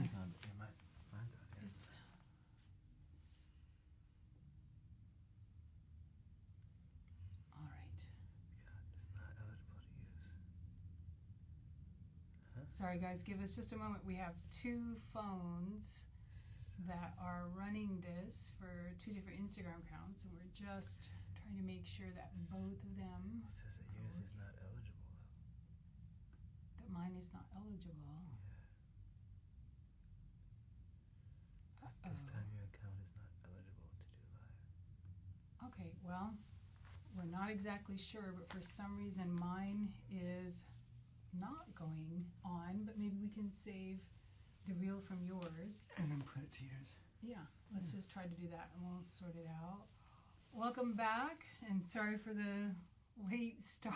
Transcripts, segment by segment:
is on. Yeah, mine's on. Yeah. All right. God, it's not eligible to use. Huh? Sorry, guys. Give us just a moment. We have two phones that are running this for two different Instagram accounts, and we're just trying to make sure that both of them. It says that yours is not eligible, though. That mine is not eligible. Yeah. This time your account is not eligible to do live. Okay, well, we're not exactly sure, but for some reason mine is not going on, but maybe we can save the reel from yours. And then put it to yours. Yeah, let's just try to do that and we'll sort it out. Welcome back, and sorry for the late start.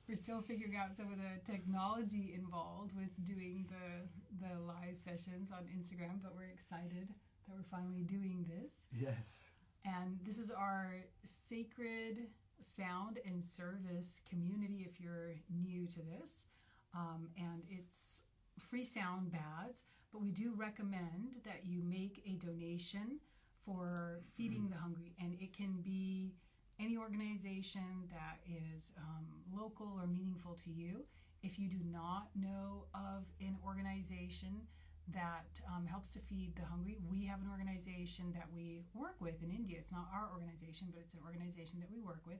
We're still figuring out some of the technology involved with doing the live sessions on Instagram, but we're excited that we're finally doing this. Yes. And this is our Sacred Sound and Service community if you're new to this. And it's free sound baths, but we do recommend that you make a donation for feeding the hungry. And it can be any organization that is local or meaningful to you. If you do not know of an organization that helps to feed the hungry, we have an organization that we work with in India. It's not our organization, but it's an organization that we work with,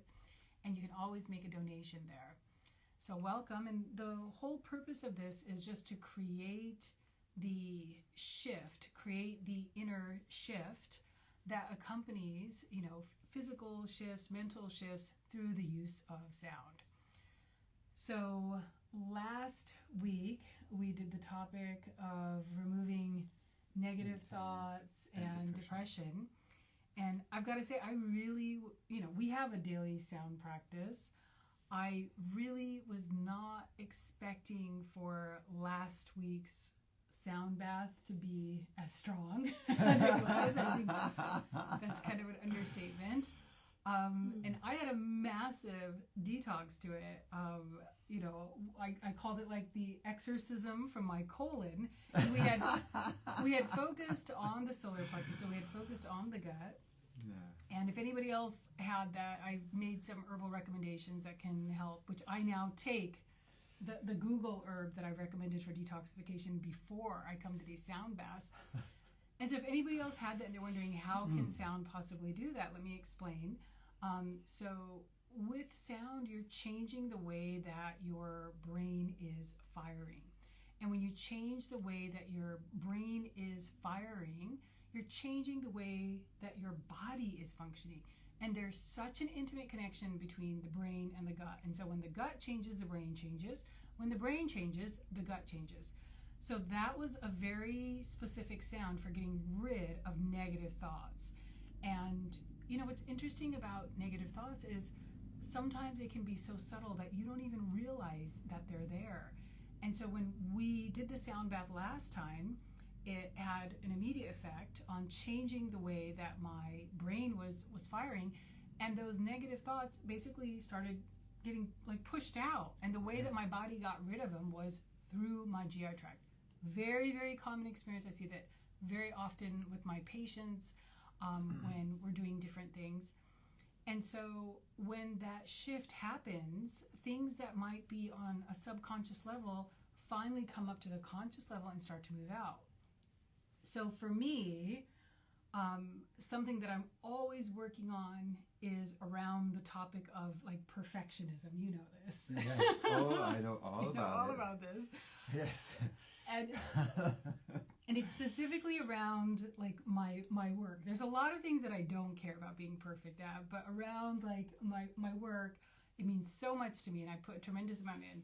and you can always make a donation there. So welcome, and the whole purpose of this is just to create the shift, create the inner shift that accompanies, physical shifts, mental shifts through the use of sound. So last week we did the topic of removing negative thoughts and depression. And I've got to say, I really, we have a daily sound practice. I really was not expecting for last week's sound bath to be as strong as it was. I think that's kind of an understatement. And I had a massive detox to it. I called it like the exorcism from my colon. And we had focused on the solar plexus, so we had focused on the gut. Yeah. And if anybody else had that, I made some herbal recommendations that can help, which I now take. The Google herb that I recommended for detoxification before I come to these sound baths. And so if anybody else had that and they're wondering how can sound possibly do that, let me explain. So with sound, you're changing the way that your brain is firing. And when you change the way that your brain is firing, you're changing the way that your body is functioning. And there's such an intimate connection between the brain and the gut. And so when the gut changes, the brain changes. When the brain changes, the gut changes. So that was a very specific sound for getting rid of negative thoughts. And what's interesting about negative thoughts is sometimes it can be so subtle that you don't even realize that they're there. And so when we did the sound bath last time, it had an immediate effect on changing the way that my brain was firing, and those negative thoughts basically started getting pushed out. And the way that my body got rid of them was through my GI tract. Very, very common experience. I see that very often with my patients when we're doing different things. And so when that shift happens, things that might be on a subconscious level finally come up to the conscious level and start to move out. So for me, something that I'm always working on is around the topic of perfectionism. You know this. Yes. Oh, I know all about this. Yes. And it's specifically around my work. There's a lot of things that I don't care about being perfect at, but around my work, it means so much to me, and I put a tremendous amount in.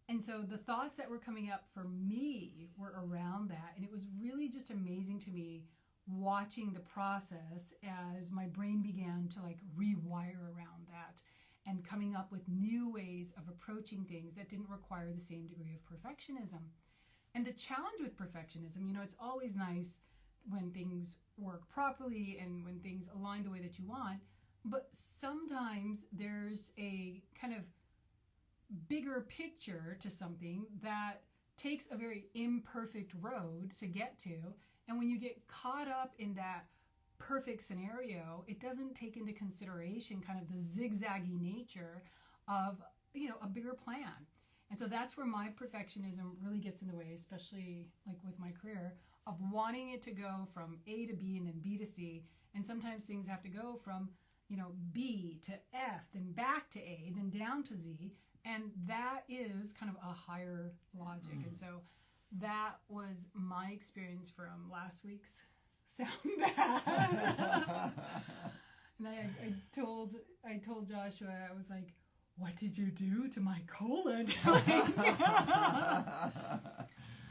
And so the thoughts that were coming up for me were around that. And it was really just amazing to me watching the process as my brain began to rewire around that and coming up with new ways of approaching things that didn't require the same degree of perfectionism. And the challenge with perfectionism, it's always nice when things work properly and when things align the way that you want, but sometimes there's a kind of bigger picture to something that takes a very imperfect road to get to. And when you get caught up in that perfect scenario, it doesn't take into consideration kind of the zigzaggy nature of, a bigger plan. And so that's where my perfectionism really gets in the way, especially like with my career, of wanting it to go from A to B and then B to C. And sometimes things have to go from, B to F, then back to A, then down to Z. And that is kind of a higher logic. And so that was my experience from last week's sound bath. And I told Joshua, I was like, what did you do to my colon?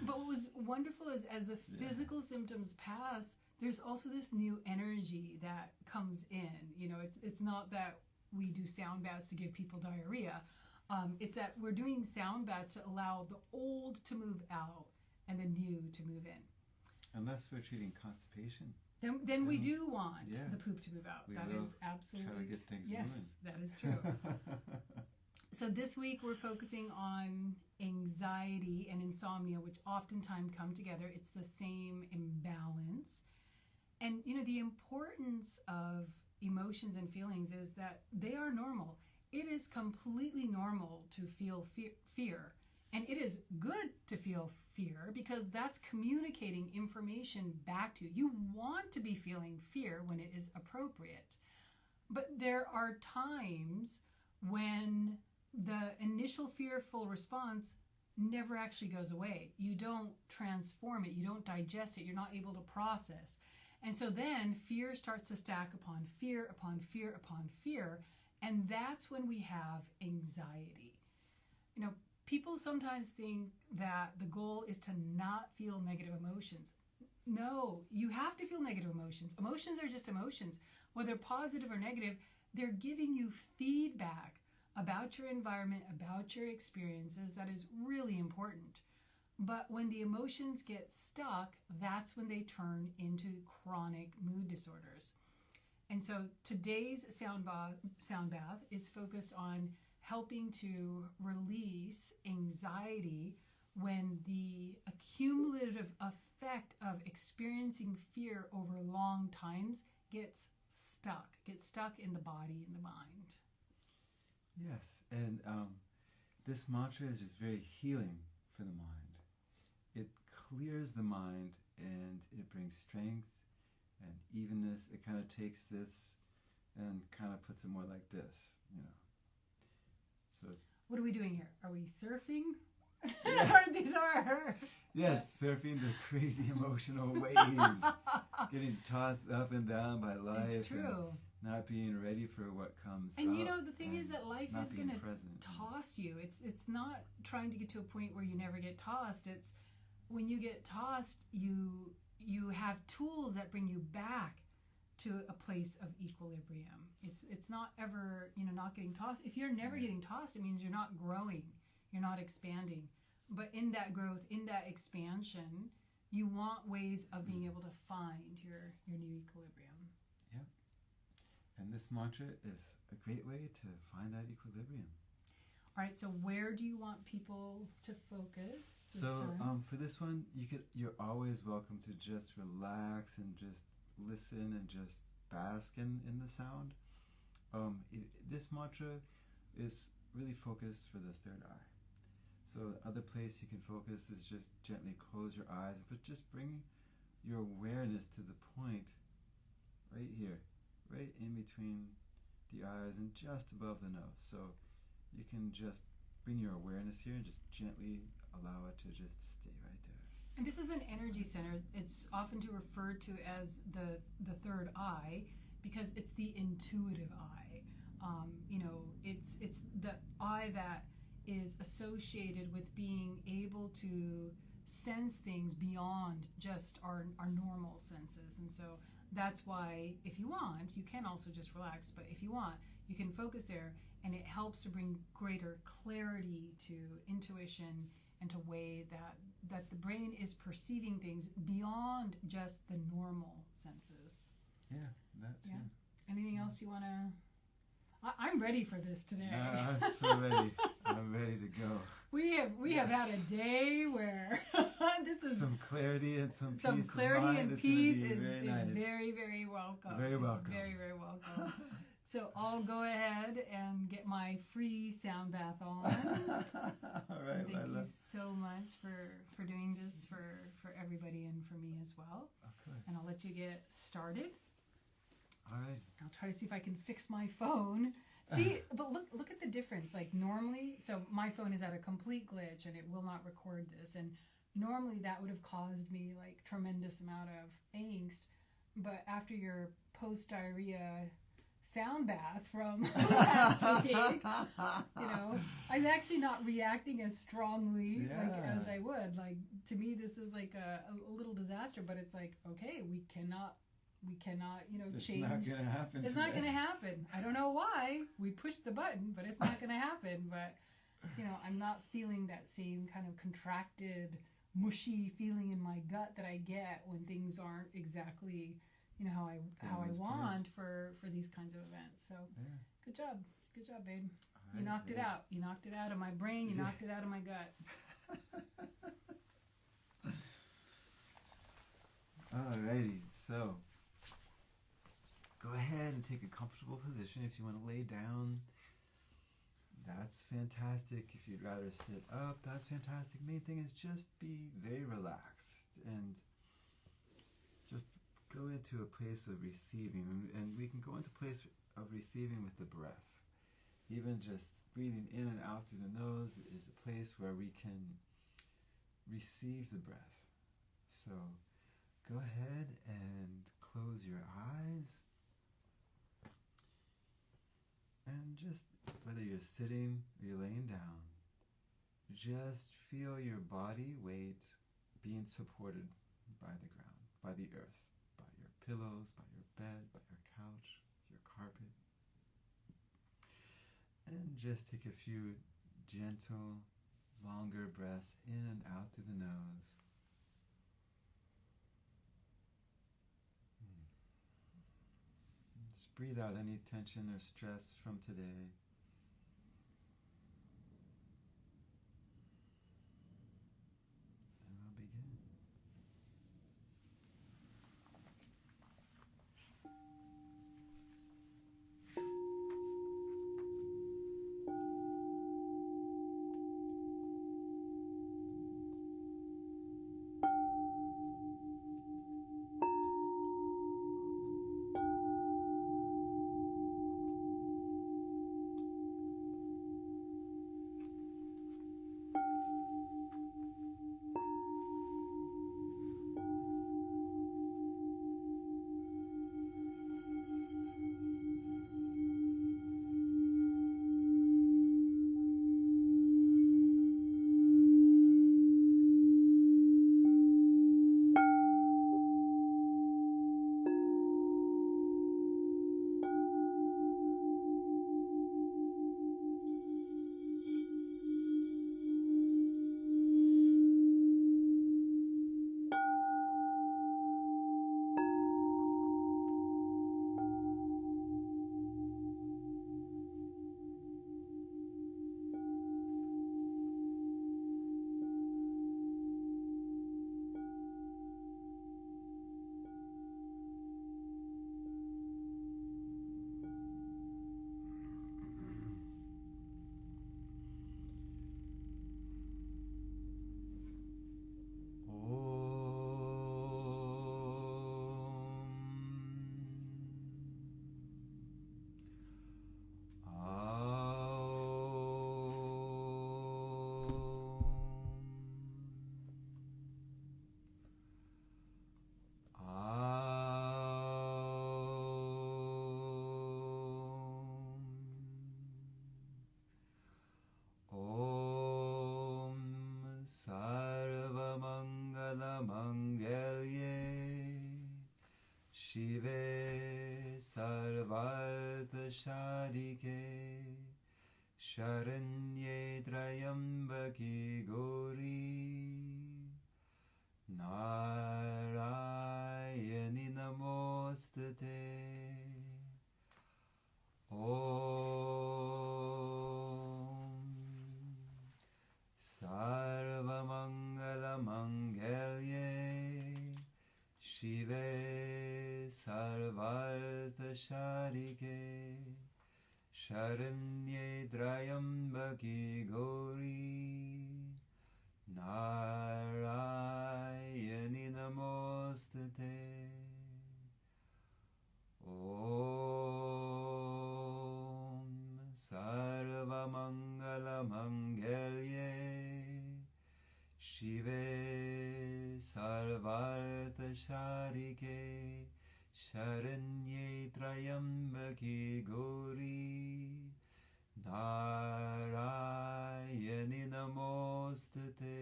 But what was wonderful is as the physical symptoms pass, there's also this new energy that comes in. It's not that we do sound baths to give people diarrhea. It's that we're doing sound baths to allow the old to move out and the new to move in. Unless we're treating constipation. Then we do want the poop to move out. That is absolutely... Try to get things moving. Yes, that is true. So this week we're focusing on anxiety and insomnia, which oftentimes come together. It's the same imbalance. And, the importance of emotions and feelings is that they are normal. It is completely normal to feel fear. And it is good to feel fear because that's communicating information back to you. You want to be feeling fear when it is appropriate. But there are times when the initial fearful response never actually goes away. You don't transform it. You don't digest it. You're not able to process. And so then fear starts to stack upon fear, upon fear, upon fear. And that's when we have anxiety. People sometimes think that the goal is to not feel negative emotions. No, you have to feel negative emotions. Emotions are just emotions. Whether positive or negative, they're giving you feedback about your environment, about your experiences. That is really important. But when the emotions get stuck, that's when they turn into chronic mood disorders. And so today's sound bath is focused on helping to release anxiety when the accumulative effect of experiencing fear over long times gets stuck in the body and the mind. Yes, and this mantra is just very healing for the mind. It clears the mind and it brings strength and evenness. It kind of takes this and kind of puts it more like this, So it's... What are we doing here? Are we surfing? Yeah. These are... Yes, surfing the crazy emotional waves. Getting tossed up and down by life. It's true. Not being ready for what comes and up. The thing is that life is going to toss you. It's not trying to get to a point where you never get tossed. It's when you get tossed, you have tools that bring you back to a place of equilibrium. It's not ever, not getting tossed. If you're never getting tossed, it means you're not growing. You're not expanding. But in that growth, in that expansion, you want ways of being able to find your new equilibrium. Yep. And this mantra is a great way to find that equilibrium. All right, so where do you want people to focus this So time? for this one, you're always welcome to just relax and just listen and just bask in the sound. This mantra is really focused for the third eye. So the other place you can focus is just gently close your eyes, but just bring your awareness to the point right here, right in between the eyes and just above the nose. So you can just bring your awareness here and just gently allow it to just stay right there. And this is an energy center. It's often referred to as the third eye because it's the intuitive eye. It's the eye that is associated with being able to sense things beyond just our normal senses. And so that's why, if you want, you can also just relax, but if you want, you can focus there, and it helps to bring greater clarity to intuition and to way that the brain is perceiving things beyond just the normal senses. Yeah, that too. Yeah. Anything else you want to... I'm ready for this today. I'm so ready. I'm ready to go. We have had a day where this is some clarity and some peace. Clarity of mind. and peace is nice. very, very welcome. Very welcome. It's very, very welcome. So I'll go ahead and get my free sound bath on. All right, Thank you so much for doing this for everybody and for me as well. Okay. And I'll let you get started. All right. I'll try to see if I can fix my phone. See, but look at the difference. Like normally, so my phone is at a complete glitch and it will not record this. And normally that would have caused me like tremendous amount of angst. But after your post-diarrhea sound bath from last week, you know, I'm actually not reacting as strongly as I would. Like to me, this is like a little disaster. But it's like, okay, we cannot, you know, change. It's not going to happen. It's not going to happen. I don't know why we pushed the button, but it's not going to happen. But, you know, I'm not feeling that same kind of contracted, mushy feeling in my gut that I get when things aren't exactly, you know, how I want for these kinds of events. So, good job, babe. Right, you knocked it out. You knocked it out of my brain. You knocked it out of my gut. Alrighty, so. Go ahead and take a comfortable position. If you want to lay down, that's fantastic. If you'd rather sit up, that's fantastic. Main thing is just be very relaxed and just go into a place of receiving. And we can go into a place of receiving with the breath. Even just breathing in and out through the nose is a place where we can receive the breath. So go ahead and close your eyes. And just, whether you're sitting or you're laying down, just feel your body weight being supported by the ground, by the earth, by your pillows, by your bed, by your couch, your carpet. And just take a few gentle, longer breaths in and out through the nose. Just breathe out any tension or stress from today. And we'll begin. Shive Sarvartha Sharike Sharanye Trayambaki Gauri Narayani Namostate Om Shive Sarvartha Sharike Sharanye Drayambaki Gauri Narayani Namostate Om Sarvamangala Mangelye Shive Sarvartha Sharike Sharanye Trayambaki Gauri Narayani Namostate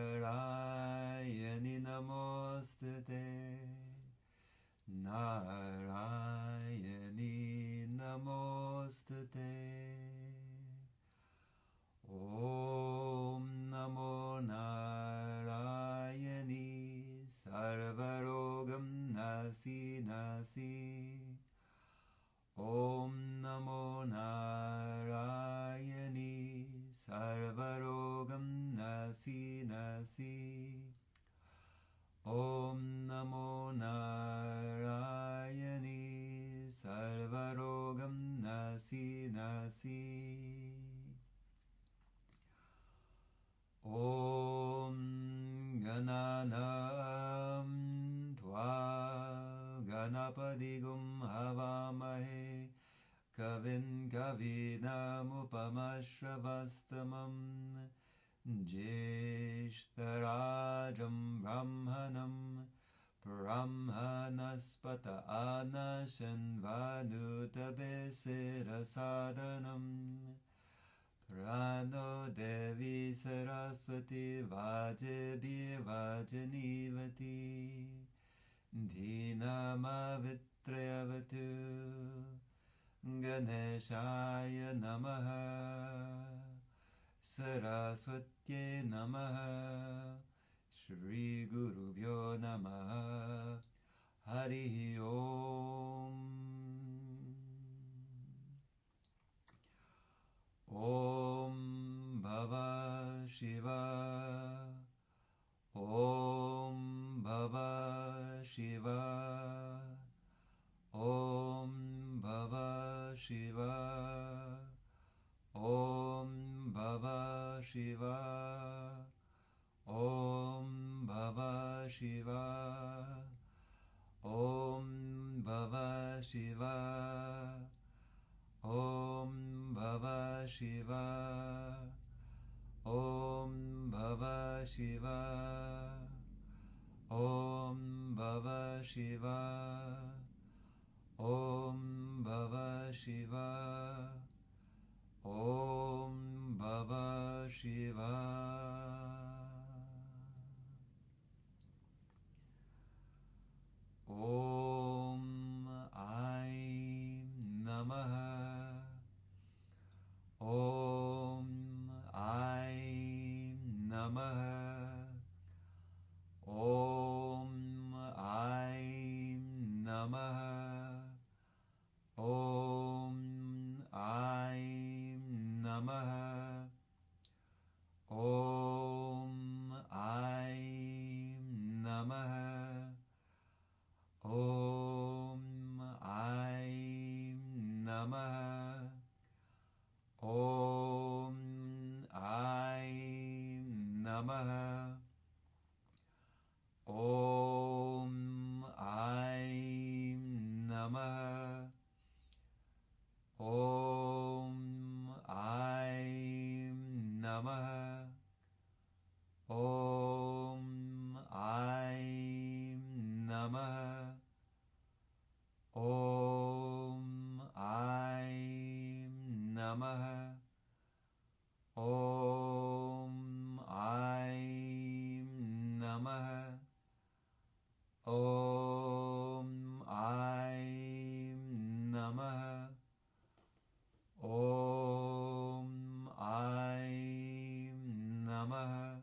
Narayani Namostate Narayani Namostate Om Namo Narayani Sarvarogam Nasi Nasi Om Namo Narayani Sarvarogam Nasi Nasi Om Namo Narayani Sarvarogam Nasi Nasi Om Gananam Tva Ganapadigum Havamahe Kavin Kavinamupamashravastamam Jeshtarajam Brahmanam Brahmanaspata Anashanvanutabesira Sadhanam Prano Devi Saraswati Vajabi Vajanivati Dhinamavitrayavatu Ganeshaya Namaha Saraswatye Namaha Shri Gurubhyo Namaha Hari Om Om Bhava Shiva Om Bhava Shiva Om Bhava Shiva Om Bhava Shiva Om Bhava Shiva Om Bhava Shiva Om Bhava Shiva Om Bhava Shiva Om Bhava Shiva Om Bhava Shiva Om Bhava Shiva Om Aim Namaha Om Aim Namaha Om Aim Namaha Om Aim Namaha Om Aim Namaha Om Aim Namaha Om Aim Namaha Om Aim Namaha Om Aim Namaha Om Aim Namaha Om Aim Namaha Om Aim Namaha Om Aim Namaha Om Aim Namaha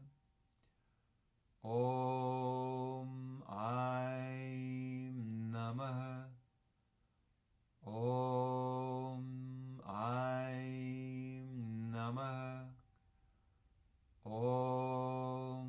Om Aim Namaha Om Aim Namaha Om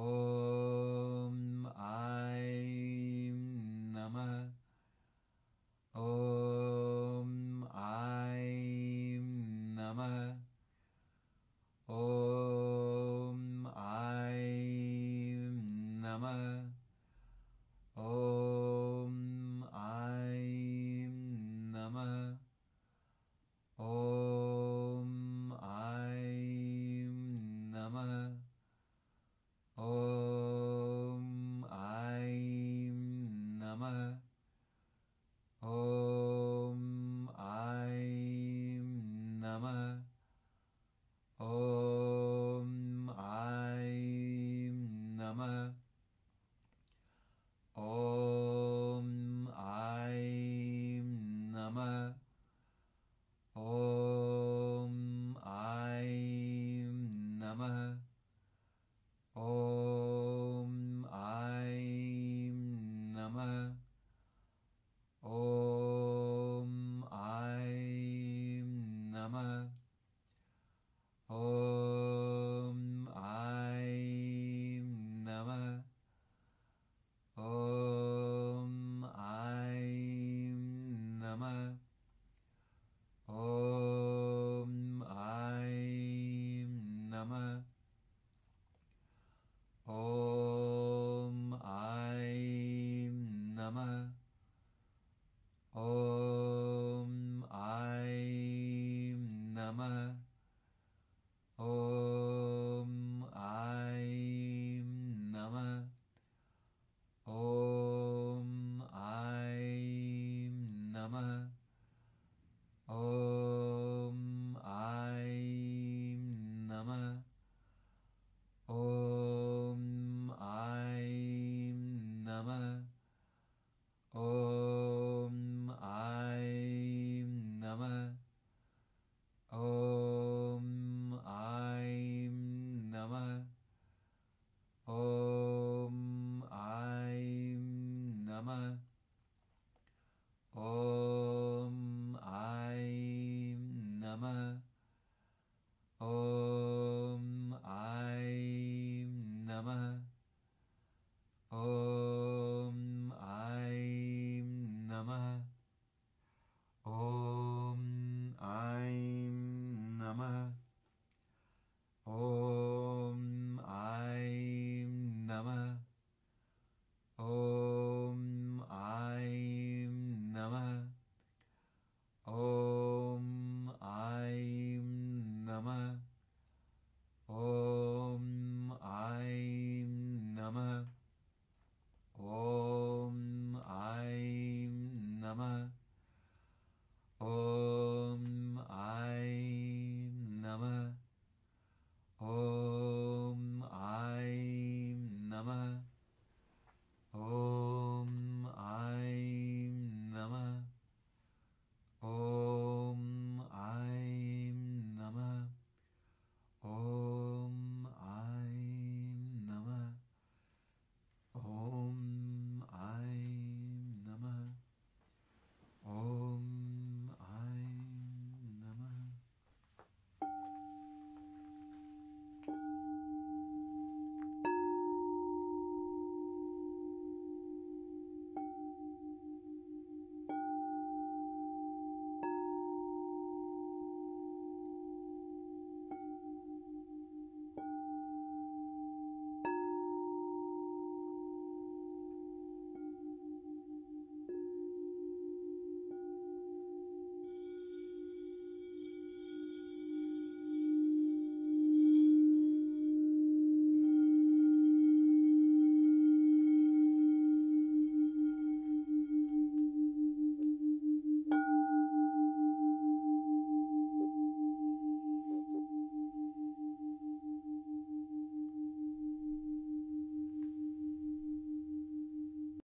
Om.